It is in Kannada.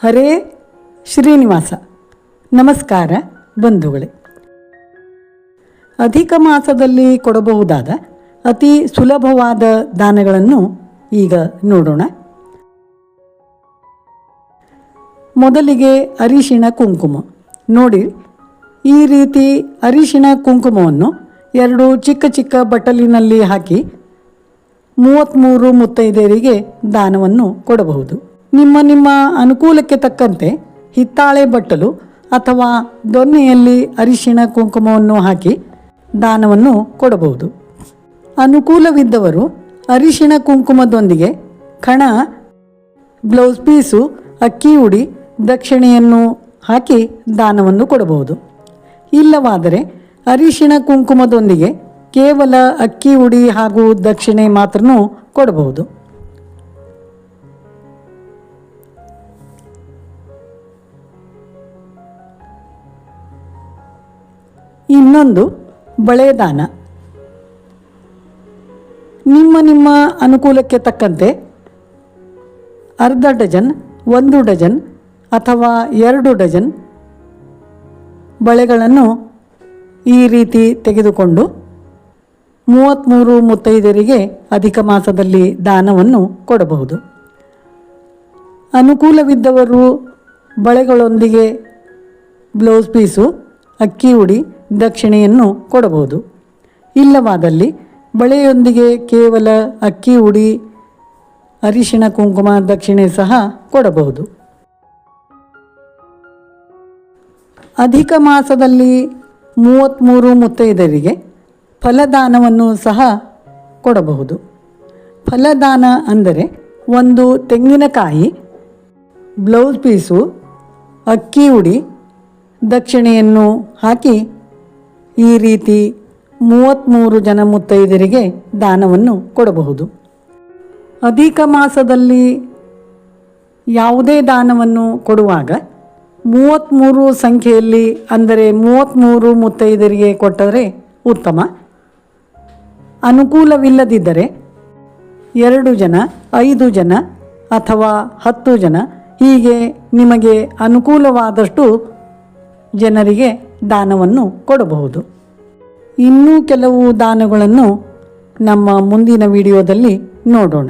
ಹರೇ ಶ್ರೀನಿವಾಸ. ನಮಸ್ಕಾರ ಬಂಧುಗಳೇ. ಅಧಿಕ ಮಾಸದಲ್ಲಿ ಕೊಡಬಹುದಾದ ಅತಿ ಸುಲಭವಾದ ದಾನಗಳನ್ನು ಈಗ ನೋಡೋಣ. ಮೊದಲಿಗೆ ಅರಿಶಿಣ ಕುಂಕುಮ. ನೋಡಿ, ಈ ರೀತಿ ಅರಿಶಿಣ ಕುಂಕುಮವನ್ನು 2 ಚಿಕ್ಕ ಚಿಕ್ಕ ಬಟ್ಟಲಿನಲ್ಲಿ ಹಾಕಿ 33 ಮುತ್ತೈದೆಯರಿಗೆ ದಾನವನ್ನು ಕೊಡಬಹುದು. ನಿಮ್ಮ ಅನುಕೂಲಕ್ಕೆ ತಕ್ಕಂತೆ ಹಿತ್ತಾಳೆ ಬಟ್ಟಲು ಅಥವಾ ದೊನ್ನೆಯಲ್ಲಿ ಅರಿಶಿಣ ಕುಂಕುಮವನ್ನು ಹಾಕಿ ದಾನವನ್ನು ಕೊಡಬಹುದು. ಅನುಕೂಲವಿದ್ದವರು ಅರಿಶಿಣ ಕುಂಕುಮದೊಂದಿಗೆ ಕಣ, ಬ್ಲೌಸ್ ಪೀಸು, ಅಕ್ಕಿ ಉಡಿ, ದಕ್ಷಿಣೆಯನ್ನು ಹಾಕಿ ದಾನವನ್ನು ಕೊಡಬಹುದು. ಇಲ್ಲವಾದರೆ ಅರಿಶಿಣ ಕುಂಕುಮದೊಂದಿಗೆ ಕೇವಲ ಅಕ್ಕಿ ಉಡಿ ಹಾಗೂ ದಕ್ಷಿಣೆ ಮಾತ್ರನೂ ಕೊಡಬಹುದು. ಇನ್ನೊಂದು ಬಳೆ ದಾನ. ನಿಮ್ಮ ಅನುಕೂಲಕ್ಕೆ ತಕ್ಕಂತೆ ಅರ್ಧ ಡಜನ್, 1 ಡಜನ್ ಅಥವಾ 2 ಡಜನ್ ಬಳೆಗಳನ್ನು ಈ ರೀತಿ ತೆಗೆದುಕೊಂಡು 33 ಮುತ್ತೈದೆಯರಿಗೆ ಅಧಿಕ ಮಾಸದಲ್ಲಿ ದಾನವನ್ನು ಕೊಡಬಹುದು. ಅನುಕೂಲವಿದ್ದವರು ಬಳೆಗಳೊಂದಿಗೆ ಬ್ಲೌಸ್ ಪೀಸು, ಅಕ್ಕಿ ಉಡಿ, ದಕ್ಷಿಣೆಯನ್ನು ಕೊಡಬಹುದು. ಇಲ್ಲವಾದಲ್ಲಿ ಬಳೆಯೊಂದಿಗೆ ಕೇವಲ ಅಕ್ಕಿ ಉಡಿ, ಅರಿಶಿಣ ಕುಂಕುಮ, ದಕ್ಷಿಣೆ ಸಹ ಕೊಡಬಹುದು. ಅಧಿಕ ಮಾಸದಲ್ಲಿ 33 ಮುತ್ತೈದೆಯರಿಗೆ ಫಲದಾನವನ್ನು ಸಹ ಕೊಡಬಹುದು. ಫಲದಾನ ಅಂದರೆ 1 ತೆಂಗಿನಕಾಯಿ, ಬ್ಲೌಸ್ ಪೀಸು, ಅಕ್ಕಿ ಉಡಿ, ದಕ್ಷಿಣೆಯನ್ನು ಹಾಕಿ ಈ ರೀತಿ 33 ಜನ ಮುತ್ತೈದೆಯರಿಗೆ ದಾನವನ್ನು ಕೊಡಬಹುದು. ಅಧಿಕ ಮಾಸದಲ್ಲಿ ಯಾವುದೇ ದಾನವನ್ನು ಕೊಡುವಾಗ 33 ಸಂಖ್ಯೆಯಲ್ಲಿ, ಅಂದರೆ 33 ಮುತ್ತೈದೆಯರಿಗೆ ಕೊಟ್ಟರೆ ಉತ್ತಮ. ಅನುಕೂಲವಿಲ್ಲದಿದ್ದರೆ 2 ಜನ, 5 ಜನ ಅಥವಾ 10 ಜನ, ಹೀಗೆ ನಿಮಗೆ ಅನುಕೂಲವಾದಷ್ಟು ಜನರಿಗೆ ದಾನವನ್ನು ಕೊಡಬಹುದು. ಇನ್ನೂ ಕೆಲವು ದಾನಗಳನ್ನು ನಮ್ಮ ಮುಂದಿನ ವಿಡಿಯೋದಲ್ಲಿ ನೋಡೋಣ.